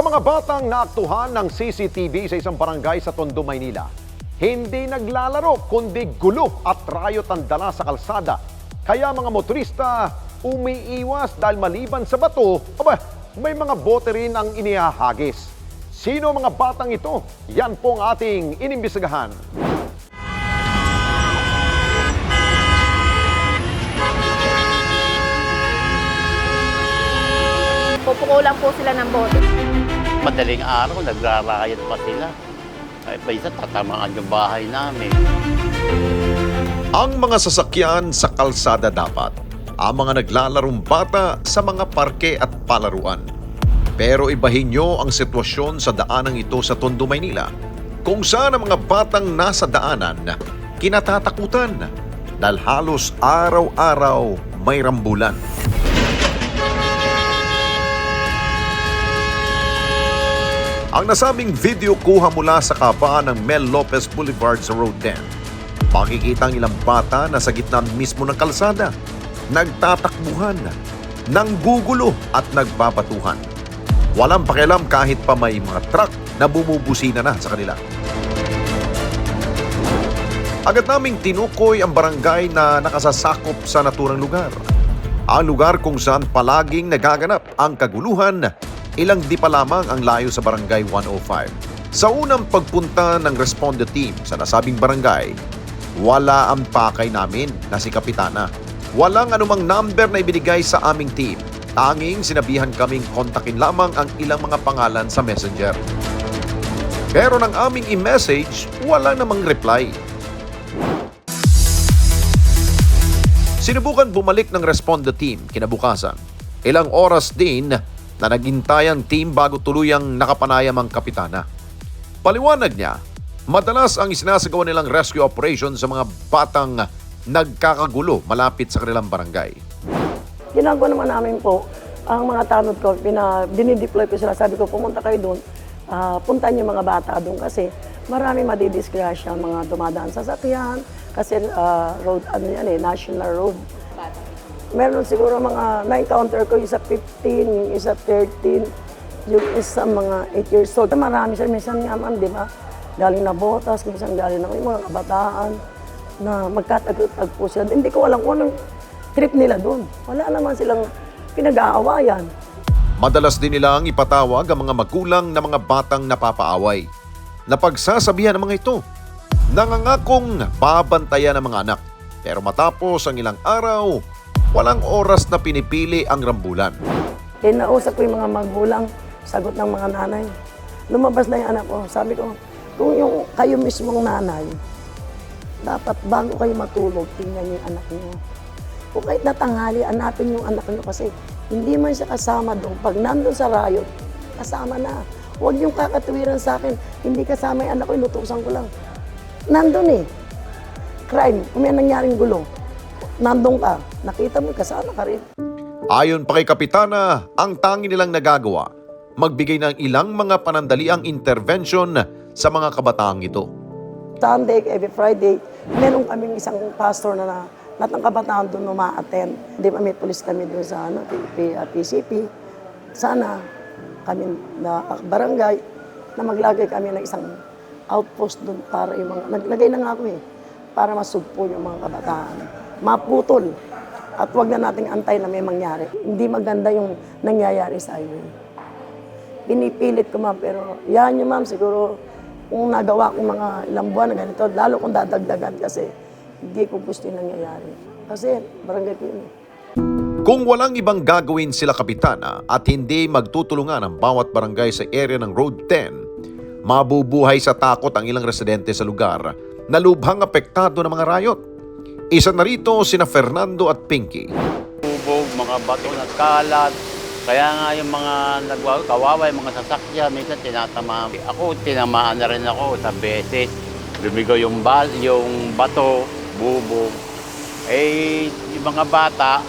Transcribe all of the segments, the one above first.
mga batang naaktuhan ng CCTV sa isang barangay sa Tondo, Maynila, hindi naglalaro kundi gulo at riot ang dala sa kalsada. Kaya mga motorista umiiwas dahil maliban sa bato, may mga bote rin ang inihahagis. Sino ang mga batang ito? Yan po ang ating inimbestigahan. Pupukulan po sila ng bote. Madaling araw, nagrarayat pa sila. Ay, paisa, tatamaan yung bahay namin. Ang mga sasakyan sa kalsada dapat, ang mga naglalarong bata sa mga parke at palaruan. Pero ibahin nyo ang sitwasyon sa daanang ito sa Tondo, Maynila, kung saan ang mga batang nasa daanan kinatatakutan dahil halos araw-araw may rambulan. Ang nasabing video kuha mula sa kabaan ng Mel Lopez Boulevard sa Road 10. Makikita ang ilang bata na sa gitna mismo ng kalsada, nagtatakbuhan, nanggugulo at nagbabatuhan. Walang pakialam kahit pa may mga truck na bumubusina na sa kanila. Agad naming tinukoy ang barangay na nakasasakop sa naturang lugar. Ang lugar kung saan palaging nagaganap ang kaguluhan, ilang di pa lamang ang layo sa Barangay 105. Sa unang pagpunta ng responde team sa nasabing barangay, wala ang pakay namin na si Kapitana. Walang anumang number na ibinigay sa aming team. Tanging sinabihan kaming kontakin lamang ang ilang mga pangalan sa messenger. Pero nang aming i-message, wala namang reply. Sinubukan bumalik ng responde team kinabukasan. Ilang oras din na naghintay ang team bago tuluyang nakapanayam ang Kapitana. Paliwanag niya, madalas ang isinasagawa nilang rescue operation sa mga batang nagkakagulo malapit sa kanilang barangay. Ginagawa naman namin po, ang mga tanod ko, dinideploy ko sila. Sabi ko, pumunta kayo doon, puntahan yung mga bata doon kasi marami madidisgrasya, mga dumadaan sa sasakyan, kasi road, national road. Meron siguro mga na-encounter ko, isa 15, yung isa 13, yung isa mga 8 years old. Marami sila, minsan naman, di ba? Galing na botas, minsan galing na yung mga kabataan na magkatagpo sila. Hindi ko alam kung anong trip nila doon. Wala naman silang pinag-aawayan. Madalas din nilang ipatawag ang mga magulang na mga batang napapaaway. Napagsasabihan ng mga ito, nangangakong babantayan ng mga anak. Pero matapos ang ilang araw, walang oras na pinipili ang rambulan. Nausap ko yung mga magulang, sagot ng mga nanay. Lumabas na yung anak ko. Sabi ko, kung yung kayo mismong nanay, dapat bago kayo matulog, tingnan yung anak niyo. Kung kahit natanghali, hanapin yung anak niyo kasi hindi man siya kasama doon. Pag nandun sa riot, kasama na. Huwag yung kakatuwiran sa akin, hindi kasama yung anak ko, inutusan ko lang. Nandun eh. Crime, kung may nangyaring gulo. Nandun ka, nakita mo, kasama ka rin. Ayon pa kay Kapitana, ang tangi nilang nagagawa, magbigay ng ilang mga panandaliang intervention sa mga kabataang ito. Sunday, every Friday, meron kaming isang pastor na lahat ng kabataan doon uma-attend. Di ba may pulis kami doon sa PCP. Sana kami na barangay na maglagay kami ng isang outpost doon para yung mga, naglagay na nga ako para masugpo yung mga kabataan. Maputol. At wag na nating antay na may mangyari. Hindi maganda yung nangyayari sa highway. Pinipilit ko ma'am, pero yan yung ma'am, siguro kung nagawa ko mga ilang buwan na ganito, lalo kung dadagdagan kasi hindi ko gusto yung nangyayari. Kasi barangay ko yun. Kung walang ibang gagawin sila Kapitana at hindi magtutulungan ang bawat barangay sa area ng Road 10, mabubuhay sa takot ang ilang residente sa lugar na lubhang apektado ng mga riot. Isa na rito sina Fernando at Pinky. Bubog, mga bato na kalat. Kaya nga yung mga kawawa, yung mga sasakyan, minsan tinatamaan. Ako, tinamaan na rin ako sa beses. Lumigaw yung bato, bubog. Yung mga bata,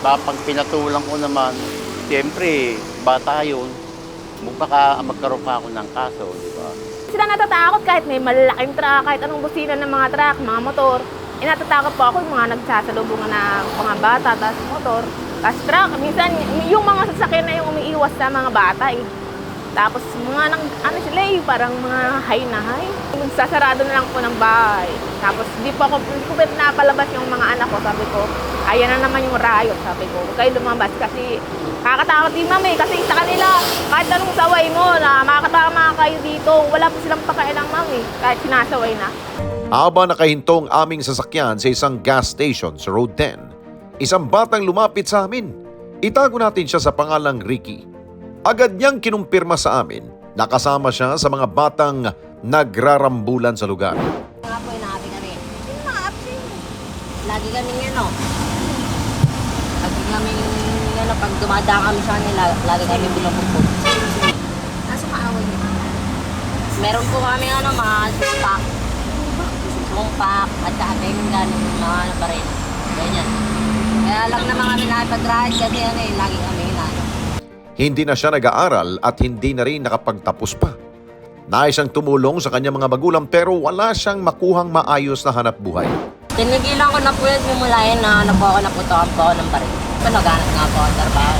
pag pinatulang ko naman, siyempre, bata yun. Baka magkaroon pa ako ng kaso, di ba? Sila natatakot kahit may malalaking truck, kahit anong busina ng mga truck, mga motor. Natatakot po ako yung mga nagsasalubungan na mga bata, tapos motor, tapos truck. Minsan, yung mga sasakyan na yung umiiwas sa mga bata Tapos mga ano sila parang mga high na high. Sasarado na lang po ng bahay. Tapos hindi ko pinapalabas yung mga anak ko. Sabi ko, ayan na naman yung riot. Sabi ko, huwag kayo lumabas kasi kakatakot din mami. Kasi sa kanila, kahit anong saway mo na makakatama kayo dito, wala po silang pakailang mami. Kahit sinasaway na. Habang nakahintong aming sasakyan sa isang gas station sa Road 10, isang batang lumapit sa amin. Itago natin siya sa pangalang Ricky. Agad niyang kinumpirma sa amin na kasama siya sa mga batang nagrarambulan sa lugar. Nga po, inahabi kami. Sino mga absent? Lagi kami ano. Lagi kami ano, pag dumadaan kami sa kanila, lagi kami binubukod. Nasa kaaway niyo? Meron po kami ano, mga sumpak, at saka tengan, mga ano pa rin. Ganyan. Kaya lang naman kami nakipag-ride kasi ano eh, lagi kami inaano. Hindi na siya nag-aaral at hindi na rin nakapagtapos pa. Nais siyang tumulong sa kanyang mga magulang pero wala siyang makuhang maayos na hanap buhay. Tinigilan ko na po yun simulayan na ano po ako, naputokan po ako ng baril. Naghanap nga po ang trabaho.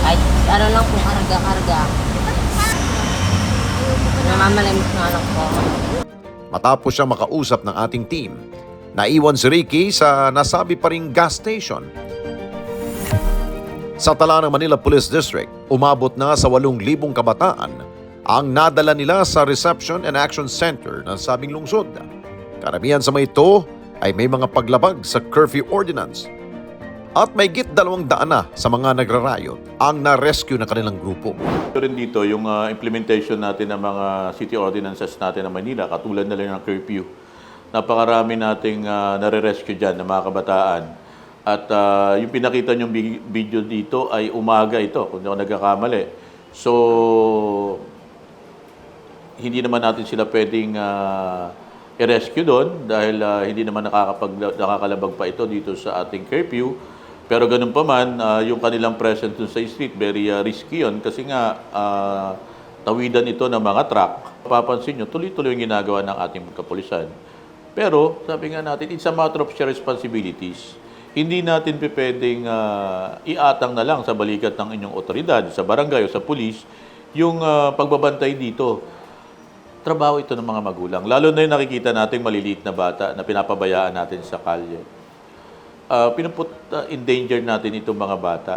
Kahit ano lang po, karga-karga. Namamalimos nga lang po. Matapos siyang makausap ng ating team, naiwan si Ricky sa nasabi pa ring gas station. Sa tala ng Manila Police District, umabot na sa 8,000 kabataan ang nadala nila sa Reception and Action Center ng sabing lungsod. Karamihan sa mga ito ay may mga paglabag sa curfew ordinance. At may git 200 na sa mga nagrarayot ang na-rescue na kanilang grupo. Ito rin dito yung implementation natin ng mga city ordinances natin ng Manila, katulad na lang ng curfew. Napakarami nating nare-rescue dyan ng mga kabataan. At yung pinakita niyong video dito ay umaga ito, kung hindi ako nagkakamali. So, hindi naman natin sila pwedeng i-rescue doon dahil hindi naman nakakalabag pa ito dito sa ating curfew. Pero ganun pa man, yung kanilang presence dun sa street, very risky yun kasi nga tawidan ito ng mga truck. Papansin nyo, tuloy-tuloy yung ginagawa ng ating kapulisan. Pero, sabi nga natin, it's a matter of shared responsibilities. Hindi natin pwedeng iatang na lang sa balikat ng inyong otoridad, sa barangay o sa pulis, yung pagbabantay dito. Trabaho ito ng mga magulang. Lalo na yung nakikita natin maliliit na bata na pinapabayaan natin sa kalye. Endanger natin itong mga bata.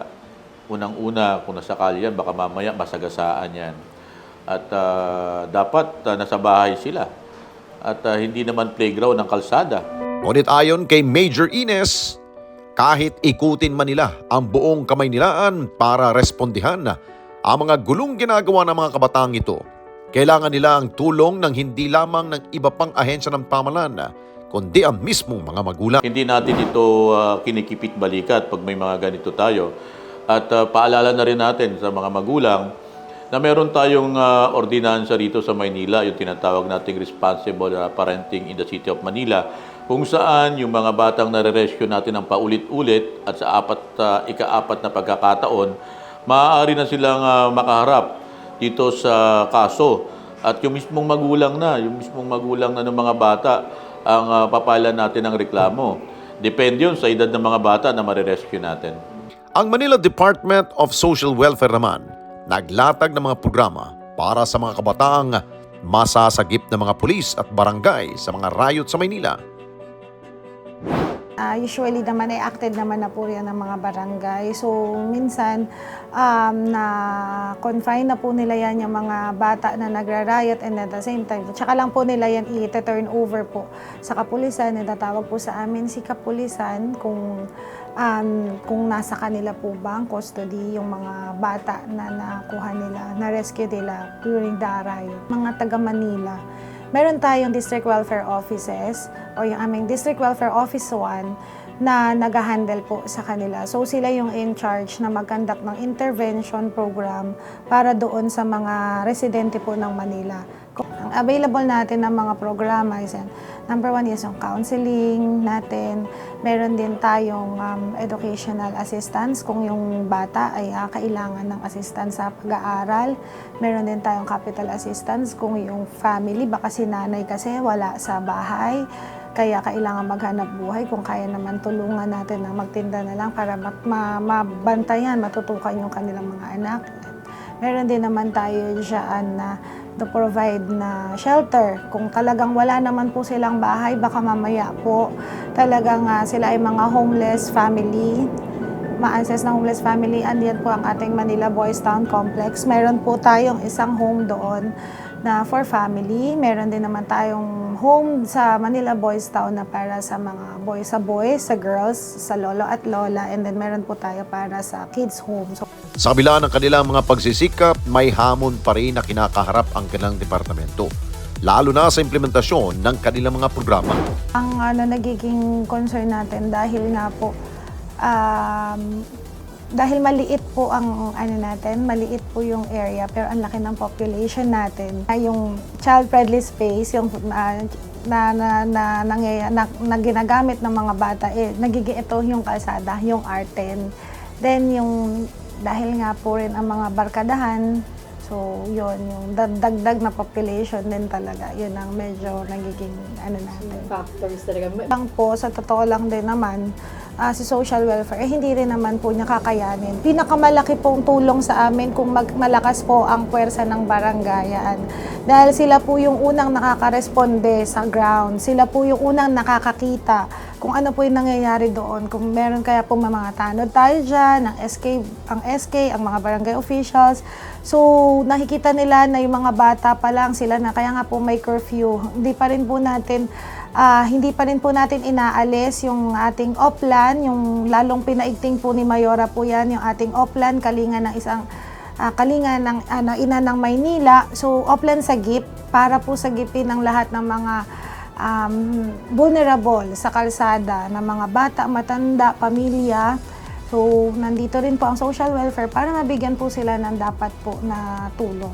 Unang-una, kung nasa kalye yan, baka mamaya masagasaan yan. At dapat nasa bahay sila. At hindi naman playground ng kalsada. Ngunit ayon kay Major Ines, kahit ikutin man nila ang buong Kamaynilaan para respondihan ang mga gulong ginagawa ng mga kabataang ito, kailangan nila ang tulong ng hindi lamang ng iba pang ahensya ng pamahalaan, kundi ang mismong mga magulang. Hindi natin ito kinikipit balikat pag may mga ganito tayo. At paalala na rin natin sa mga magulang na meron tayong ordinansa rito sa Maynila, yung tinatawag nating Responsible Parenting in the City of Manila, kung saan yung mga batang nare-rescue natin ng paulit-ulit at sa ika-4 na pagkakataon, maaari na silang makaharap dito sa kaso. At yung mismong magulang na ng mga bata ang papalan natin ng reklamo. Depende yun sa edad ng mga bata na marirescue natin. Ang Manila Department of Social Welfare naman, naglatag ng mga programa para sa mga kabataang masasagip ng mga pulis at barangay sa mga riot sa Maynila. Usually naman ay acted naman na po yan ng mga barangay. So minsan na-confine na po nila yan yung mga bata na nagra-riot and at the same time, tsaka lang po nila yan i-turn over po sa kapulisan. Natatawag po sa amin si kapulisan kung nasa kanila po ba ang custody yung mga bata na nakuha nila, na-rescue nila during the riot. Mga taga Manila, meron tayong district welfare offices o yung aming district welfare office 1 na nag-handle po sa kanila. So sila yung in charge na mag-conduct ng intervention program para doon sa mga residente po ng Manila. Ang available natin ng mga programa is number 1 is yung counseling natin. Meron din tayong educational assistance kung yung bata ay kailangan ng assistance sa pag-aaral. Meron din tayong capital assistance kung yung family, baka si nanay kasi wala sa bahay. Kaya kailangan maghanap buhay kung kaya naman tulungan natin na magtinda na lang para mabantayan, matutukan yung kanilang mga anak. Meron din naman tayo dyan na to provide na shelter. Kung talagang wala naman po silang bahay, baka mamaya po talagang sila ay mga homeless family, ma-access na homeless family. Andiyan po ang ating Manila Boys Town Complex. Meron po tayong isang home doon na for family. Meron din naman tayong home sa Manila Boys Town na para sa mga boys, sa girls, sa lolo at lola. And then meron po tayo para sa kids home. So, Sa kabila ng kanilang mga pagsisikap, may hamon pa rin na kinakaharap ang kanilang departamento, lalo na sa implementasyon ng kanilang mga programa. ang nagiging concern natin dahil nga po dahil maliit po ang maliit po yung area pero ang laki ng population natin. Yung child-friendly space, yung na ginagamit ng mga bata, nagiging ito yung kalsada, yung R10. Then yung dahil nga po rin ang mga barkadahan, so yun, yung dagdag na population din talaga, yun ang medyo nagiging natin. Factors talaga. Lang po, sa totoo lang din naman, si social welfare, hindi rin naman po niya kakayanin. Pinakamalaki pong tulong sa amin kung malakas po ang puwersa ng barangayan. Dahil sila po yung unang nakakaresponde sa ground. Sila po yung unang nakakakita kung ano po yung nangyayari doon. Kung meron kaya po mga tanod tayo dyan, ang SK, ang mga barangay officials. So, nakikita nila na yung mga bata pa lang sila na, kaya nga po may curfew. Hindi pa rin po natin inaalis yung ating Oplan, yung lalong pinaigting po ni Mayora po yan, yung ating Oplan, kalinga ng ina ng Maynila. So, Oplan Sagip, para po sagipin ng lahat ng mga vulnerable sa kalsada, na mga bata, matanda, pamilya. So, nandito rin po ang social welfare para mabigyan po sila ng dapat po na tulong.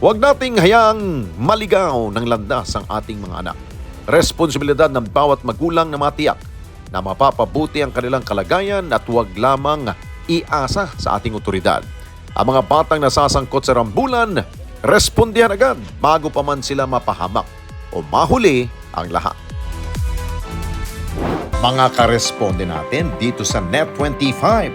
Huwag nating hayaang maligaw ng landas ang ating mga anak. Responsibilidad ng bawat magulang na matiyak na mapapabuti ang kanilang kalagayan at huwag lamang iasa sa ating otoridad. Ang mga batang nasasangkot sa rambulan, respondihan agad bago pa man sila mapahamak o mahuli ang lahat. Mga karesponde natin dito sa Net25,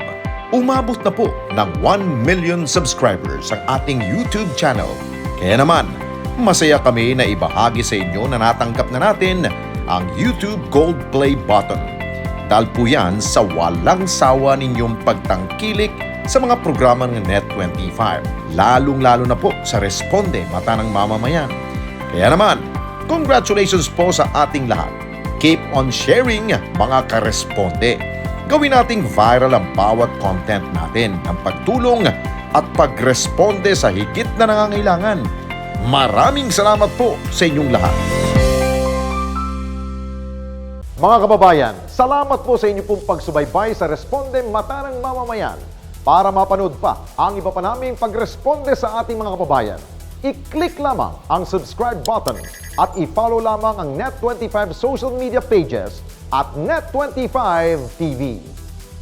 umabot na po ng 1 million subscribers ang ating YouTube channel. Kaya naman, masaya kami na ibahagi sa inyo na natanggap na natin ang YouTube Gold Play button. Dahil po yan sa walang sawa ninyong pagtangkilik sa mga programa ng Net25, lalong-lalo na po sa Responde Mata ng Mamamayan. Kaya naman, congratulations po sa ating lahat. Keep on sharing, mga karesponde. Gawin nating viral ang bawat content natin ng pagtulong at pagresponde sa higit na nangangailangan. Maraming salamat po sa inyong lahat. Mga kababayan, salamat po sa inyong pong pagsubaybay sa Responde Mata ng Mamamayan. Para mapanood pa ang iba pa naming pagresponde sa ating mga kababayan, i-click lamang ang subscribe button at i-follow lamang ang Net25 social media pages at Net25 TV.